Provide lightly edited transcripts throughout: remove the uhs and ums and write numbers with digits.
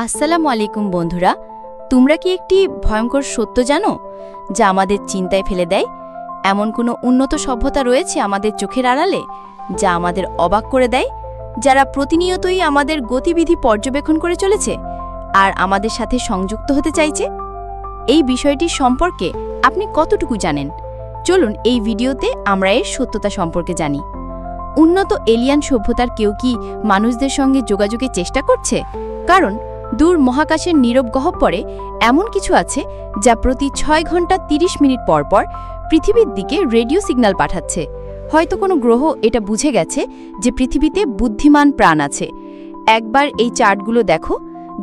আসসালামু আলাইকুম বন্ধুরা, তোমরা কি একটি ভয়ঙ্কর সত্য জানো যা আমাদের চিন্তায় ফেলে দেয়? এমন কোনো উন্নত সভ্যতা রয়েছে আমাদের চোখের আড়ালে যা আমাদের অবাক করে দেয়, যারা প্রতিনিয়তই আমাদের গতিবিধি পর্যবেক্ষণ করে চলেছে আর আমাদের সাথে সংযুক্ত হতে চাইছে? এই বিষয়টি সম্পর্কে আপনি কতটুকু জানেন? চলুন এই ভিডিওতে আমরা এর সত্যতা সম্পর্কে জানি। উন্নত এলিয়ান সভ্যতার কেউ কি মানুষদের সঙ্গে যোগাযোগের চেষ্টা করছে? কারণ দূর মহাকাশের নীরব গহ্বরে এমন কিছু আছে যা প্রতি 6 ঘন্টা 30 মিনিট পর পর পৃথিবীর দিকে রেডিও সিগন্যাল পাঠাচ্ছে। হয়তো কোনো গ্রহ এটা বুঝে গেছে যে পৃথিবীতে বুদ্ধিমান প্রাণ আছে। একবার এই চার্টগুলো দেখো,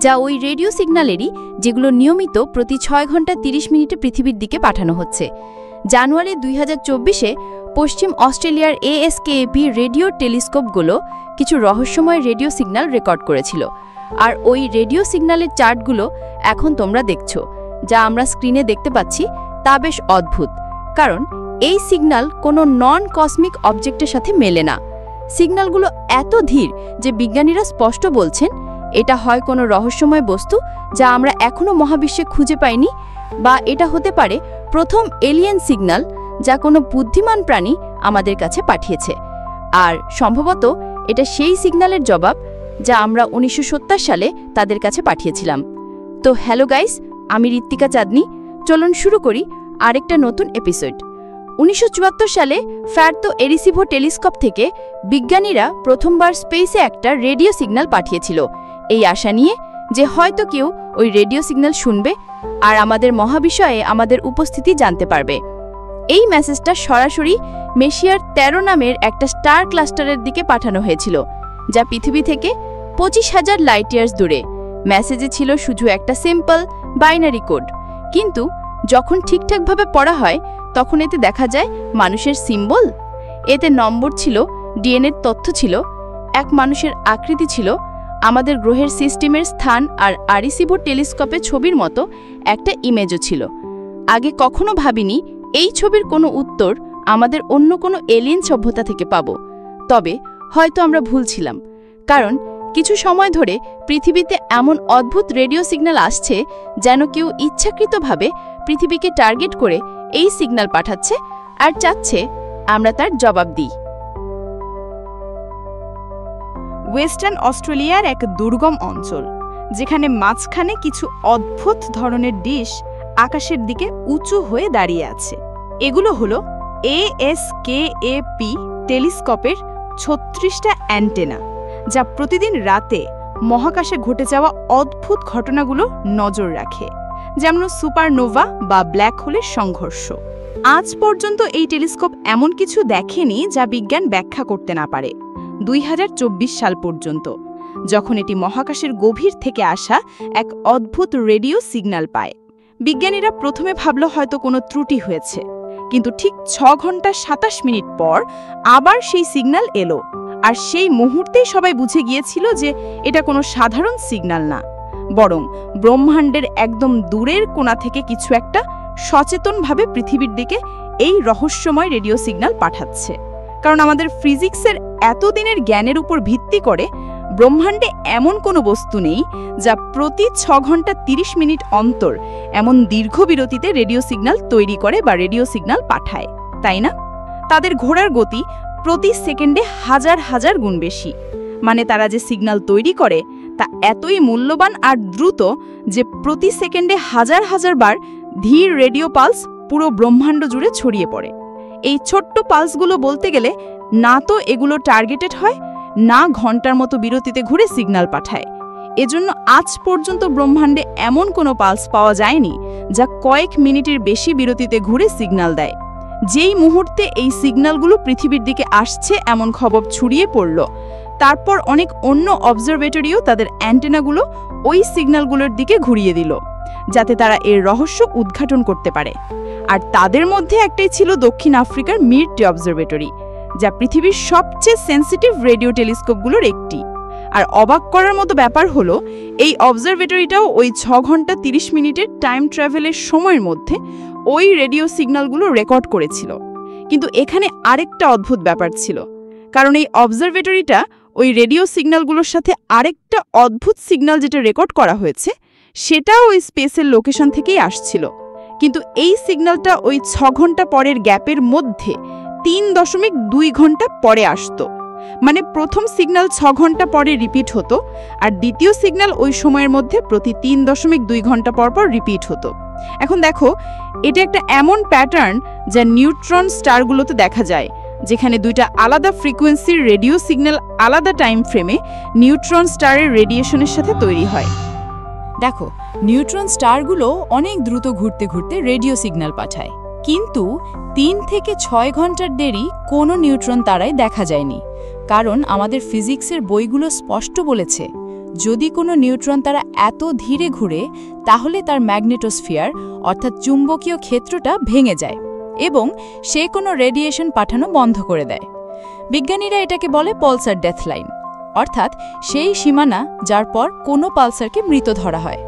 যা ওই রেডিও সিগন্যালেরই, যেগুলো নিয়মিত প্রতি 6 ঘন্টা 30 মিনিটে পৃথিবীর দিকে পাঠানো হচ্ছে। জানুয়ারি 2024-এ পশ্চিম অস্ট্রেলিয়ার ASKAP রেডিও টেলিস্কোপগুলো কিছু রহস্যময় রেডিও সিগন্যাল রেকর্ড করেছিল। আর ওই রেডিও সিগন্যালের চার্টগুলো এখন তোমরা দেখছো, যা আমরা স্ক্রিনে দেখতে পাচ্ছি, তা বেশ অদ্ভুত। কারণ এই সিগন্যাল কোনো নন কসমিক অবজেক্টের সাথে মেলে না। সিগন্যালগুলো এত ধীর যে বিজ্ঞানীরা স্পষ্ট বলছেন এটা হয় কোনো রহস্যময় বস্তু যা আমরা এখনও মহাবিশ্বে খুঁজে পাইনি, বা এটা হতে পারে প্রথম এলিয়েন সিগন্যাল যা কোনো বুদ্ধিমান প্রাণী আমাদের কাছে পাঠিয়েছে। আর সম্ভবত এটা সেই সিগন্যালের জবাব যা আমরা 1970 সালে তাদের কাছে পাঠিয়েছিলাম। তো হ্যালো গাইস, আমি ঋত্বিকা চাঁদনি। চলুন শুরু করি আরেকটা নতুন এপিসোড। 1974 সালে ফ্যারতো এরিসিভো টেলিস্কোপ থেকে বিজ্ঞানীরা প্রথমবার স্পেসে একটা রেডিও সিগন্যাল পাঠিয়েছিল, এই আশা নিয়ে যে হয়তো কেউ ওই রেডিও সিগন্যাল শুনবে আর আমাদের মহাবিশ্বে আমাদের উপস্থিতি জানতে পারবে। এই মেসেজটা সরাসরি মেশিয়ার 13 নামের একটা স্টার ক্লাস্টারের দিকে পাঠানো হয়েছিল, যা পৃথিবী থেকে 25,000 লাইট ইয়ার্স দূরে। মেসেজে ছিল শুধু একটা সিম্পল বাইনারি কোড, কিন্তু যখন ঠিকঠাকভাবে পড়া হয় তখন এতে দেখা যায় মানুষের সিম্বল। এতে নম্বর ছিল, ডিএনএর তথ্য ছিল, এক মানুষের আকৃতি ছিল, আমাদের গ্রহের সিস্টেমের স্থান, আর আরিসিভো টেলিস্কোপে ছবির মতো একটা ইমেজও ছিল। আগে কখনো ভাবিনি এই ছবির কোনো উত্তর আমাদের অন্য কোনো এলিয়েন সভ্যতা থেকে পাব। তবে হয়তো আমরা ভুল ছিলাম, কারণ কিছু সময় ধরে পৃথিবীতে এমন অদ্ভুত রেডিও সিগন্যাল আসছে যেন কেউ ইচ্ছাকৃতভাবে পৃথিবীকে টার্গেট করে এই সিগন্যাল পাঠাচ্ছে আর চাচ্ছে আমরা তার জবাব দিই। ওয়েস্টার্ন অস্ট্রেলিয়ার এক দুর্গম অঞ্চল, যেখানে মাঝখানে কিছু অদ্ভুত ধরনের ডিশ আকাশের দিকে উঁচু হয়ে দাঁড়িয়ে আছে। এগুলো হলো ASKAP টেলিস্কোপের 36টা অ্যান্টেনা, যা প্রতিদিন রাতে মহাকাশে ঘটে যাওয়া অদ্ভুত ঘটনাগুলো নজর রাখে, যেমন সুপারনোভা বা ব্ল্যাক হোলের সংঘর্ষ। আজ পর্যন্ত এই টেলিস্কোপ এমন কিছু দেখেনি যা বিজ্ঞান ব্যাখ্যা করতে না পারে। 2024 সাল পর্যন্ত, যখন এটি মহাকাশের গভীর থেকে আসা এক অদ্ভুত রেডিও সিগন্যাল পায়। বিজ্ঞানীরা প্রথমে ভাবল হয়তো কোনো ত্রুটি হয়েছে, কিন্তু ঠিক 6 ঘন্টা 27 মিনিট পর আবার সেই সিগন্যাল এলো। আর সেই মুহূর্তেই সবাই বুঝে গিয়েছিল যে এটা কোনো সাধারণ সিগন্যাল না, বরং ব্রহ্মাণ্ডের একদম দূরের কোণা থেকে কিছু একটা সচেতনভাবে পৃথিবীর দিকে এই রহস্যময় রেডিও সিগন্যাল পাঠাচ্ছে। কারণ আমাদের ফিজিক্সের এতদিনের জ্ঞানের উপর ভিত্তি করে ব্রহ্মাণ্ডে এমন কোনো বস্তু নেই যা প্রতি 6 ঘন্টা 30 মিনিট অন্তর এমন দীর্ঘ বিরতিতে রেডিও সিগন্যাল তৈরি করে বা রেডিও সিগন্যাল পাঠায়, তাই না? তাদের ঘোরার গতি প্রতি সেকেন্ডে হাজার হাজার গুণ বেশি। মানে তারা যে সিগন্যাল তৈরি করে তা এতই মূল্যবান আর দ্রুত যে প্রতি সেকেন্ডে হাজার হাজার বার ধীর রেডিও পালস পুরো ব্রহ্মাণ্ড জুড়ে ছড়িয়ে পড়ে। এই ছোট্ট পালসগুলো বলতে গেলে না তো এগুলো টার্গেটেড হয়, না ঘন্টার মতো বিরতিতে ঘুরে সিগন্যাল পাঠায়। এজন্য আজ পর্যন্ত ব্রহ্মাণ্ডে এমন কোনো পালস পাওয়া যায়নি যা কয়েক মিনিটের বেশি বিরতিতে ঘুরে সিগন্যাল দেয়। যেই মুহূর্তে এই সিগন্যালগুলো পৃথিবীর দিকে আসছে এমন খবর ছড়িয়ে পড়ল, তারপর অনেক অন্য অবজারভেটরিও তাদের অ্যান্টেনাগুলো ওই সিগন্যালগুলোর দিকে ঘুরিয়ে দিল, যাতে তারা এর রহস্য উদ্ঘাটন করতে পারে। আর তাদের মধ্যে একটাই ছিল দক্ষিণ আফ্রিকার মিরটে অবজারভেটরি, যা পৃথিবীর সবচেয়ে সেন্সিটিভ রেডিও টেলিস্কোপগুলোর একটি। আর অবাক করার মতো ব্যাপার হলো, এই অবজারভেটরিটাও ওই 6 ঘন্টা 30 মিনিটের টাইম ট্রাভেলের সময়ের মধ্যে ওই রেডিও সিগন্যালগুলো রেকর্ড করেছিল। কিন্তু এখানে আরেকটা অদ্ভুত ব্যাপার ছিল, কারণ এই অবজারভেটরিটা ওই রেডিও সিগন্যালগুলোর সাথে আরেকটা অদ্ভুত সিগন্যাল যেটা রেকর্ড করা হয়েছে সেটাও ওই স্পেসের লোকেশন থেকেই আসছিল, কিন্তু এই সিগন্যালটা ওই 6 ঘন্টা পরের গ্যাপের মধ্যে 3.2 ঘন্টা পরে আসতো। মানে প্রথম সিগন্যাল 6 ঘন্টা পরে রিপিট হতো, আর দ্বিতীয় সিগন্যাল ওই সময়ের মধ্যে প্রতি 3.2 ঘন্টা পর পর রিপিট হতো। এখন দেখো, এটা একটা এমন প্যাটার্ন যা নিউট্রন স্টারগুলোতে দেখা যায়, যেখানে দুইটা আলাদা ফ্রিকোয়েন্সির রেডিও সিগন্যাল আলাদা টাইম ফ্রেমে নিউট্রন স্টারের রেডিয়েশনের সাথে তৈরি হয়। দেখো, নিউট্রন স্টারগুলো অনেক দ্রুত ঘুরতে ঘুরতে রেডিও সিগন্যাল পাঠায়, কিন্তু 3 থেকে 6 ঘন্টার দেরি কোনো নিউট্রন তারায় দেখা যায়নি। কারণ আমাদের ফিজিক্সের বইগুলো স্পষ্ট বলেছে, যদি কোনো নিউট্রন তারা এত ধীরে ঘুরে তাহলে তার ম্যাগনেটোস্ফিয়ার অর্থাৎ চুম্বকীয় ক্ষেত্রটা ভেঙে যায় এবং সে কোনো রেডিয়েশন পাঠানো বন্ধ করে দেয়। বিজ্ঞানীরা এটাকে বলে পালসার ডেথ লাইন, অর্থাৎ সেই সীমানা যার পর কোনো পালসারকে মৃত ধরা হয়।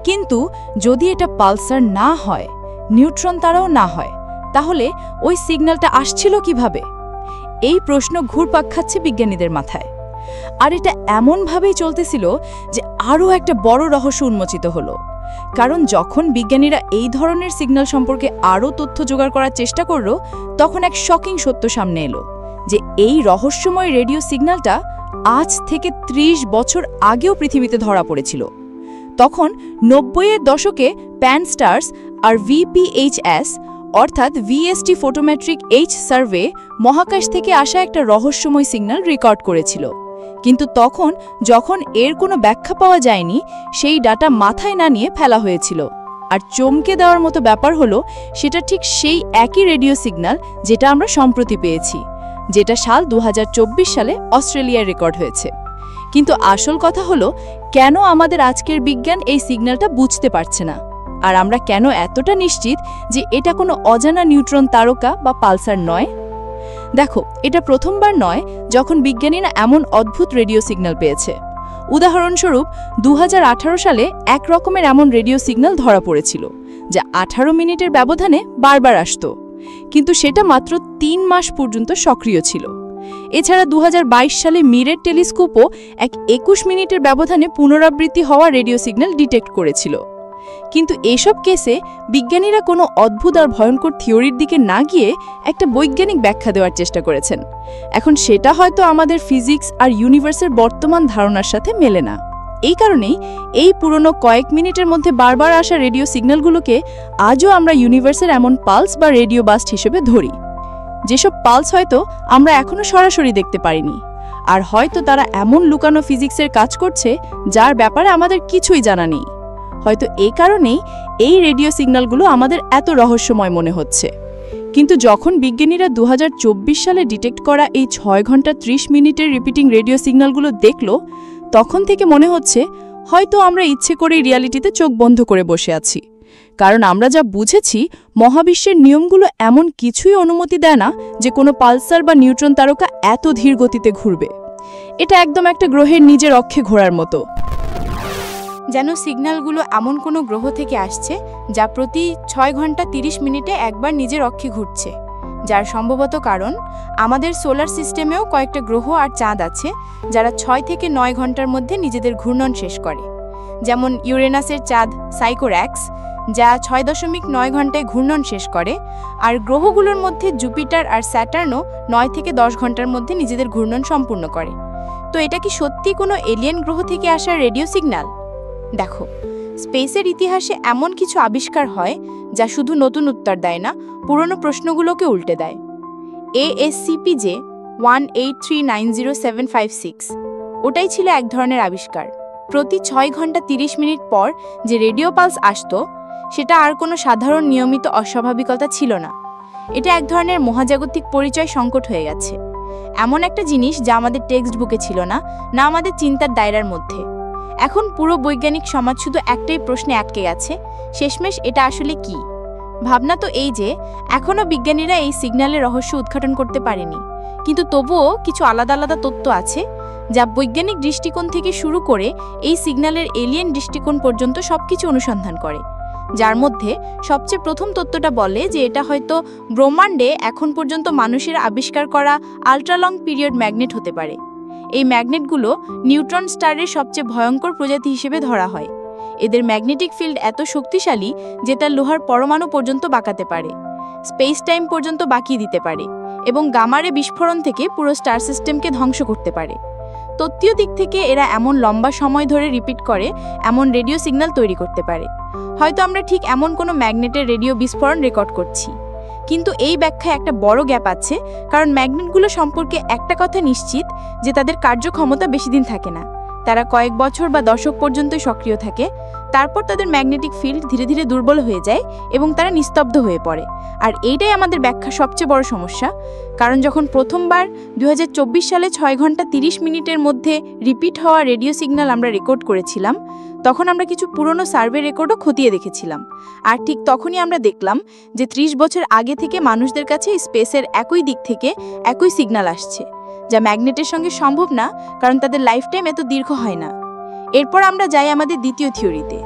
কিন্তু যদি এটা পালসার না হয়, নিউট্রন তারাও না হয়, তাহলে ওই সিগন্যালটা আসছিল কিভাবে? এই প্রশ্ন ঘুরপাক খাচ্ছে বিজ্ঞানীদের মাথায়। আর এটা এমনভাবেই চলতেছিল যে আরও একটা বড় রহস্য উন্মোচিত হলো। কারণ যখন বিজ্ঞানীরা এই ধরনের সিগন্যাল সম্পর্কে আরও তথ্য জোগাড় করার চেষ্টা করল, তখন এক শকিং সত্য সামনে এলো যে এই রহস্যময় রেডিও সিগন্যালটা আজ থেকে 30 বছর আগেও পৃথিবীতে ধরা পড়েছিল। তখন 90-এর দশকে প্যান-স্টার্স আর VPHS অর্থাৎ VST ফটোমেট্রিক H সার্ভে মহাকাশ থেকে আসা একটা রহস্যময় সিগন্যাল রেকর্ড করেছিল। কিন্তু তখন যখন এর কোনো ব্যাখ্যা পাওয়া যায়নি, সেই ডাটা মাথায় না নিয়ে ফেলা হয়েছিল। আর চমকে দেওয়ার মতো ব্যাপার হলো, সেটা ঠিক সেই একই রেডিও সিগন্যাল যেটা আমরা সম্প্রতি পেয়েছি, যেটা সাল 2024 সালে অস্ট্রেলিয়ায় রেকর্ড হয়েছে। কিন্তু আসল কথা হলো, কেন আমাদের আজকের বিজ্ঞান এই সিগন্যালটা বুঝতে পারছে না? আর আমরা কেন এতটা নিশ্চিত যে এটা কোনো অজানা নিউট্রন তারকা বা পালসার নয়? দেখো, এটা প্রথমবার নয় যখন বিজ্ঞানীরা এমন অদ্ভুত রেডিও সিগন্যাল পেয়েছে। উদাহরণস্বরূপ 2018 সালে এক রকমের এমন রেডিও সিগন্যাল ধরা পড়েছিল, যা 18 মিনিটের ব্যবধানে বারবার আসত, কিন্তু সেটা মাত্র 3 মাস পর্যন্ত সক্রিয় ছিল। এছাড়া 2022 সালে মিরের টেলিস্কোপও এক 21 মিনিটের ব্যবধানে পুনরাবৃত্তি হওয়া রেডিও সিগন্যাল ডিটেক্ট করেছিল। কিন্তু এসব কেসে বিজ্ঞানীরা কোনো অদ্ভুত আর ভয়ঙ্কর থিওরির দিকে না গিয়ে একটা বৈজ্ঞানিক ব্যাখ্যা দেওয়ার চেষ্টা করেছেন। এখন সেটা হয়তো আমাদের ফিজিক্স আর ইউনিভার্সের বর্তমান ধারণার সাথে মেলে না। এই কারণেই এই পুরনো কয়েক মিনিটের মধ্যে বারবার আসা রেডিও সিগন্যালগুলোকে আজও আমরা ইউনিভার্সের এমন পালস বা রেডিও বাস্ট হিসেবে ধরি, যেসব পালস হয়তো আমরা এখনো সরাসরি দেখতে পারিনি, আর হয়তো তারা এমন লুকানো ফিজিক্সের কাজ করছে যার ব্যাপারে আমাদের কিছুই জানা নেই। হয়তো এই কারণেই এই রেডিও সিগন্যালগুলো আমাদের এত রহস্যময় মনে হচ্ছে। কিন্তু যখন বিজ্ঞানীরা 2024 সালে ডিটেক্ট করা এই 6 ঘন্টা 30 মিনিটের রিপিটিং রেডিও সিগন্যালগুলো দেখল, তখন থেকে মনে হচ্ছে হয়তো আমরা ইচ্ছে করেই রিয়ালিটিতে চোখ বন্ধ করে বসে আছি। কারণ আমরা যা বুঝেছি, মহাবিশ্বের নিয়মগুলো এমন কিছুই অনুমতি দেয় না যে কোনো পালসার বা নিউট্রন তারকা এত ধীর গতিতে ঘুরবে। এটা একদম একটা গ্রহের নিজের অক্ষে ঘোরার মতো। যেন সিগন্যালগুলো এমন কোনো গ্রহ থেকে আসছে যা প্রতি 6 ঘন্টা 30 মিনিটে একবার নিজের অক্ষে ঘুরছে, যার সম্ভবত কারণ আমাদের সোলার সিস্টেমেও কয়েকটা গ্রহ আর চাঁদ আছে যারা 6 থেকে 9 ঘন্টার মধ্যে নিজেদের ঘূর্ণন শেষ করে। যেমন ইউরেনাসের চাঁদ সাইকোর্যাক্স, যা 6.9 ঘন্টায় ঘূর্ণন শেষ করে, আর গ্রহগুলোর মধ্যে জুপিটার আর স্যাটার্নও 9 থেকে 10 ঘন্টার মধ্যে নিজেদের ঘূর্ণন সম্পূর্ণ করে। তো এটা কি সত্যি কোনো এলিয়েন গ্রহ থেকে আসা রেডিও সিগন্যাল? দেখো, স্পেসের ইতিহাসে এমন কিছু আবিষ্কার হয় যা শুধু নতুন উত্তর দেয় না, পুরনো প্রশ্নগুলোকে উল্টে দেয়। ASCP-J 1839076 ওটাই ছিল এক ধরনের আবিষ্কার। প্রতি 6 ঘন্টা 30 মিনিট পর যে রেডিও পালস আসতো, সেটা আর কোনো সাধারণ নিয়মিত অস্বাভাবিকতা ছিল না। এটা এক ধরনের মহাজাগতিক পরিচয় সংকট হয়ে গেছে, এমন একটা জিনিস যা আমাদের টেক্সট বুকে ছিল না, না আমাদের চিন্তার দায়রার মধ্যে। এখন পুরো বৈজ্ঞানিক সমাজ শুধু একটাই প্রশ্নে আটকে গেছে, শেষমেশ এটা আসলে কি? ভাবনা তো এই যে এখনও বিজ্ঞানীরা এই সিগন্যালের রহস্য উদ্ঘাটন করতে পারেনি, কিন্তু তবুও কিছু আলাদা আলাদা তথ্য আছে যা বৈজ্ঞানিক দৃষ্টিকোণ থেকে শুরু করে এই সিগন্যালের এলিয়েন দৃষ্টিকোণ পর্যন্ত সবকিছু অনুসন্ধান করে। যার মধ্যে সবচেয়ে প্রথম তথ্যটা বলে যে এটা হয়তো ব্রহ্মাণ্ডে এখন পর্যন্ত মানুষের আবিষ্কার করা আল্ট্রালং পিরিয়ড ম্যাগনেট হতে পারে। এই ম্যাগনেটগুলো নিউট্রন স্টারের সবচেয়ে ভয়ঙ্কর প্রজাতি হিসেবে ধরা হয়। এদের ম্যাগনেটিক ফিল্ড এত শক্তিশালী যে তা লোহার পরমাণু পর্যন্ত বাঁকাতে পারে, স্পেস টাইম পর্যন্ত বাঁকিয়ে দিতে পারে এবং গামারে বিস্ফোরণ থেকে পুরো স্টার সিস্টেমকে ধ্বংস করতে পারে। তত্ত্বীয় দিক থেকে এরা এমন লম্বা সময় ধরে রিপিট করে এমন রেডিও সিগন্যাল তৈরি করতে পারে। হয়তো আমরা ঠিক এমন কোনো ম্যাগনেটের রেডিও বিস্ফোরণ রেকর্ড করছি, কিন্তু এই ব্যাখ্যায় একটা বড় গ্যাপ আছে, কারণ ম্যাগনেটগুলো সম্পর্কে একটা কথা নিশ্চিত যে তাদের কার্যক্ষমতা বেশি দিন থাকে না। তারা কয়েক বছর বা দশক পর্যন্তই সক্রিয় থাকে, তারপর তাদের ম্যাগনেটিক ফিল্ড ধীরে ধীরে দুর্বল হয়ে যায় এবং তারা নিস্তব্ধ হয়ে পড়ে। আর এইটাই আমাদের ব্যাখ্যার সবচেয়ে বড় সমস্যা, কারণ যখন প্রথমবার 2024 সালে 6 ঘন্টা 30 মিনিটের মধ্যে রিপিট হওয়া রেডিও সিগন্যাল আমরা রেকর্ড করেছিলাম, তখন আমরা কিছু পুরনো সার্ভে রেকর্ডও খতিয়ে দেখেছিলাম। আর ঠিক তখনই আমরা দেখলাম যে 30 বছর আগে থেকে মানুষদের কাছে স্পেসের একই দিক থেকে একই সিগন্যাল আসছে, যা ম্যাগনেটের সঙ্গে সম্ভব না, কারণ তাদের লাইফ টাইম এত দীর্ঘ হয় না। এরপর আমরা যাই আমাদের দ্বিতীয় থিওরিতে।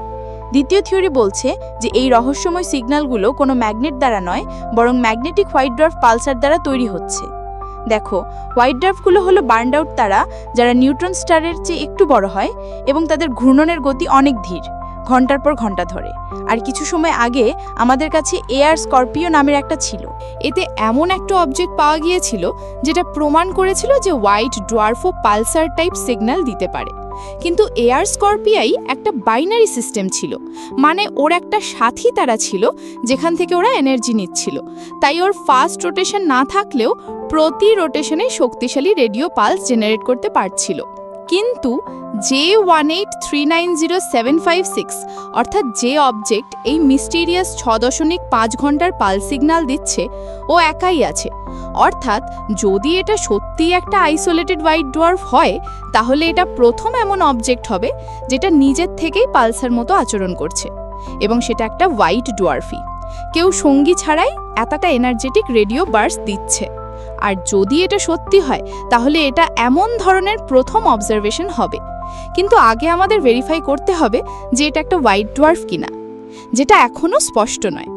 দ্বিতীয় থিওরি বলছে যে এই রহস্যময় সিগন্যালগুলো কোনো ম্যাগনেট দ্বারা নয়, বরং ম্যাগনেটিক হোয়াইট ডোয়ার্ফ পালসার দ্বারা তৈরি হচ্ছে। দেখো, হোয়াইট ডোয়ার্ফগুলো হলো বার্নড আউট তারা, যারা নিউট্রন স্টারের চেয়ে একটু বড় হয় এবং তাদের ঘূর্ণনের গতি অনেক ধীর, ঘন্টার পর ঘন্টা ধরে। আর কিছু সময় আগে আমাদের কাছে এআর স্করপিও নামের একটা ছিল। এতে এমন একটা অবজেক্ট পাওয়া গিয়েছিল যেটা প্রমাণ করেছিল যে হোয়াইট ডোয়ার্ফও পালসার টাইপ সিগন্যাল দিতে পারে। কিন্তু এআর স্করপিয়াই একটা বাইনারি সিস্টেম ছিল, মানে ওর একটা সাথী তারা ছিল যেখান থেকে ওরা এনার্জি নিচ্ছিল। তাই ওর ফাস্ট রোটেশন না থাকলেও প্রতি রোটেশনে শক্তিশালী রেডিও পালস জেনারেট করতে পারছিল। কিন্তু J18390,756 অর্থাৎ যে অবজেক্ট এই মিস্টিরিয়াস 6.5 ঘন্টার পালস সিগন্যাল দিচ্ছে, ও একাই আছে। অর্থাৎ যদি এটা সত্যিই একটা আইসোলেটেড হোয়াইট ডোয়ার্ফ হয়, তাহলে এটা প্রথম এমন অবজেক্ট হবে যেটা নিজের থেকেই পালসার মতো আচরণ করছে, এবং সেটা একটা হোয়াইট ডোয়ার্ফই। কেউ সঙ্গী ছাড়াই এতটা এনার্জেটিক রেডিও বার্স্ট দিচ্ছে। আর যদি এটা সত্যি হয়, তাহলে এটা এমন ধরনের প্রথম অবজারভেশন হবে। কিন্তু আগে আমাদের ভেরিফাই করতে হবে যে এটা একটা হোয়াইট ডোয়ার্ফ কিনা, যেটা এখনও স্পষ্ট নয়।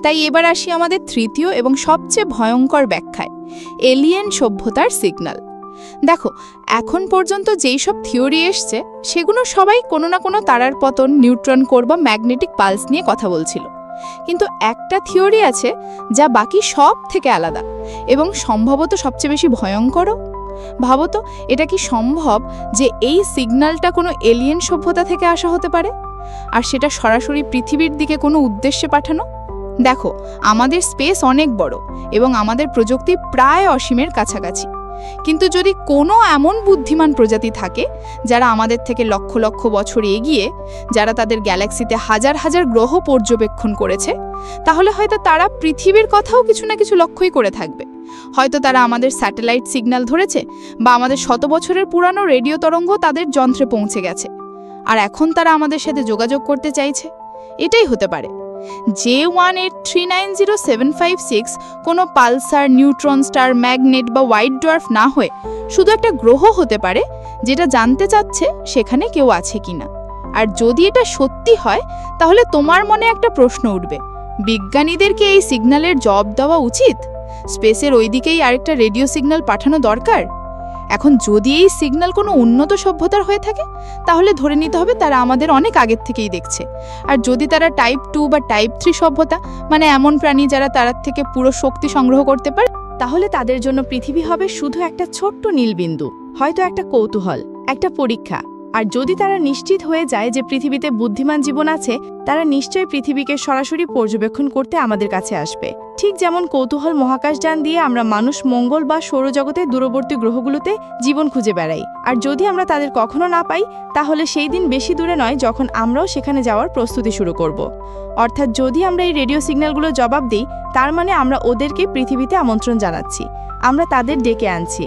তাই এবার আসি আমাদের তৃতীয় এবং সবচেয়ে ভয়ঙ্কর ব্যাখ্যায়, এলিয়েন সভ্যতার সিগন্যাল। দেখো, এখন পর্যন্ত যেই সব থিওরি এসছে, সেগুলো সবাই কোনো না কোনো তারার পতন, নিউট্রন কোর বা ম্যাগনেটিক পালস নিয়ে কথা বলছিল। কিন্তু একটা থিওরি আছে যা বাকি সব থেকে আলাদা এবং সম্ভবত সবচেয়ে বেশি ভয়ঙ্করও। ভাবো তো, এটা কি সম্ভব যে এই সিগন্যালটা কোনো এলিয়েন সভ্যতা থেকে আসা হতে পারে, আর সেটা সরাসরি পৃথিবীর দিকে কোনো উদ্দেশ্যে পাঠানো? দেখো, আমাদের স্পেস অনেক বড় এবং আমাদের প্রযুক্তি প্রায় অসীমের কাছাকাছি। কিন্তু যদি কোনো এমন বুদ্ধিমান প্রজাতি থাকে যারা আমাদের থেকে লক্ষ লক্ষ বছর এগিয়ে, যারা তাদের গ্যালাক্সিতে হাজার হাজার গ্রহ পর্যবেক্ষণ করেছে, তাহলে হয়তো তারা পৃথিবীর কথাও কিছু না কিছু লক্ষ্যই করে থাকবে। হয়তো তারা আমাদের স্যাটেলাইট সিগন্যাল ধরেছে, বা আমাদের শত বছরের পুরানো রেডিও তরঙ্গ তাদের যন্ত্রে পৌঁছে গেছে, আর এখন তারা আমাদের সাথে যোগাযোগ করতে চাইছে। এটাই হতে পারে। J18390,756 কোনো পালসার, নিউট্রন স্টার, ম্যাগনেট বা হোয়াইট ডোয়ার্ফ না হয়ে শুধু একটা গ্রহ হতে পারে যেটা জানতে চাচ্ছে সেখানে কেউ আছে কিনা। আর যদি এটা সত্যি হয়, তাহলে তোমার মনে একটা প্রশ্ন উঠবে, বিজ্ঞানীদেরকে এই সিগন্যালের জবাব দেওয়া উচিত? স্পেসের ওই দিকেই আরেকটা রেডিও সিগন্যাল পাঠানো দরকার। এখন যদি এই সিগন্যাল কোনো উন্নত সভ্যতার হয়ে থাকে, তাহলে ধরে নিতে হবে তারা আমাদের অনেক আগের থেকেই দেখছে। আর যদি তারা টাইপ 2 বা টাইপ 3 সভ্যতা, মানে এমন প্রাণী যারা তারার থেকে পুরো শক্তি সংগ্রহ করতে পারে, তাহলে তাদের জন্য পৃথিবী হবে শুধু একটা ছোট্ট নীলবিন্দু, হয়তো একটা কৌতূহল, একটা পরীক্ষা। আর যদি তারা নিশ্চিত হয়ে যায় যে পৃথিবীতে বুদ্ধিমান জীবন আছে, তারা নিশ্চয়ই পৃথিবীকে সরাসরি পর্যবেক্ষণ করতে আমাদের কাছে আসবে। ঠিক যেমন কৌতূহল মহাকাশযান দিয়ে আমরা মানুষ মঙ্গল বা সৌরজগতের দূরবর্তী গ্রহগুলোতে জীবন খুঁজে বেড়াই। আর যদি আমরা তাদের কখনো না পাই, তাহলে সেই দিন বেশি দূরে নয় যখন আমরাও সেখানে যাওয়ার প্রস্তুতি শুরু করব। অর্থাৎ যদি আমরা এই রেডিও সিগন্যালগুলো জবাব দিই, তার মানে আমরা ওদেরকে পৃথিবীতে আমন্ত্রণ জানাচ্ছি, আমরা তাদের ডেকে আনছি।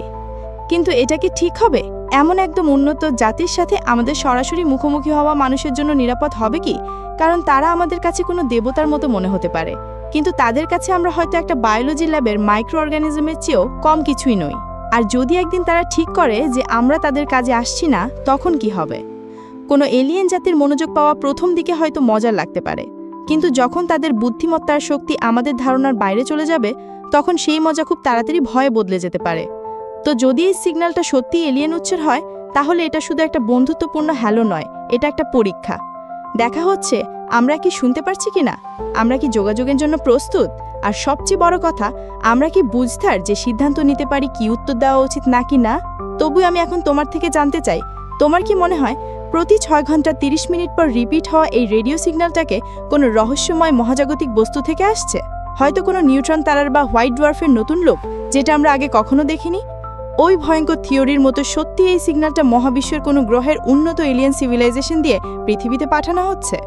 কিন্তু এটা কি ঠিক হবে? এমন একদম উন্নত জাতির সাথে আমাদের সরাসরি মুখোমুখি হওয়া মানুষের জন্য নিরাপদ হবে কি? কারণ তারা আমাদের কাছে কোনো দেবতার মতো মনে হতে পারে, কিন্তু তাদের কাছে আমরা হয়তো একটা বায়োলজি ল্যাবের মাইক্রো অর্গানিজমের চেয়েও কম কিছুই নই। আর যদি একদিন তারা ঠিক করে যে আমরা তাদের কাজে আসছি না, তখন কি হবে? কোনো এলিয়েন জাতির মনোযোগ পাওয়া প্রথম দিকে হয়তো মজার লাগতে পারে, কিন্তু যখন তাদের বুদ্ধিমত্তার শক্তি আমাদের ধারণার বাইরে চলে যাবে, তখন সেই মজা খুব তাড়াতাড়ি ভয়ে বদলে যেতে পারে। তো যদি এই সিগন্যালটা সত্যি এলিয়েন উৎসের হয় তাহলে এটা শুধু একটা বন্ধুত্বপূর্ণ হ্যালো নয়, এটা একটা পরীক্ষা। দেখা হচ্ছে আমরা কি শুনতে পারছি কিনা, আমরা কি যোগাযোগের জন্য প্রস্তুত, আর সবচেয়ে বড় কথা আমরা কি বুঝতার যে সিদ্ধান্ত নিতে পারি কি উত্তর দেওয়া উচিত নাকি না। তবু আমি এখন তোমার থেকে জানতে চাই, তোমার কি মনে হয় প্রতি 6 ঘন্টা 30 মিনিট পর রিপিট হওয়া এই রেডিও সিগন্যালটাকে কোনো রহস্যময় মহাজাগতিক বস্তু থেকে আসছে? হয়তো কোনো নিউট্রন তারার বা হোয়াইট ডোয়ার্ফের নতুন লোক, যেটা আমরা আগে কখনো দেখিনি? ওই ভয়ঙ্কর থিওরির মতো সত্যি এই সিগন্যালটা মহাবিশ্বের কোনো গ্রহের উন্নত এলিয়েন সিভিলাইজেশন দিয়ে পৃথিবীতে পাঠানো হচ্ছে?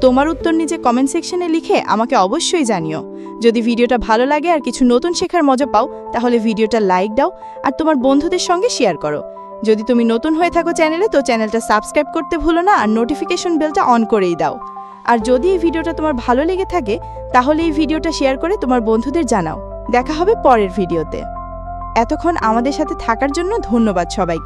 তোমার উত্তর নিচে কমেন্ট সেকশনে লিখে আমাকে অবশ্যই জানিও। যদি ভিডিওটা ভালো লাগে আর কিছু নতুন শেখার মজা পাও তাহলে ভিডিওটা লাইক দাও আর তোমার বন্ধুদের সঙ্গে শেয়ার করো। যদি তুমি নতুন হয়ে থাকো চ্যানেলে, তো চ্যানেলটা সাবস্ক্রাইব করতে ভুলো না আর নোটিফিকেশন বেলটা অন করেই দাও। আর যদি এই ভিডিওটা তোমার ভালো লেগে থাকে তাহলে এই ভিডিওটা শেয়ার করে তোমার বন্ধুদের জানাও। দেখা হবে পরের ভিডিওতে। এতক্ষণ আমাদের সাথে থাকার জন্য ধন্যবাদ সবাই।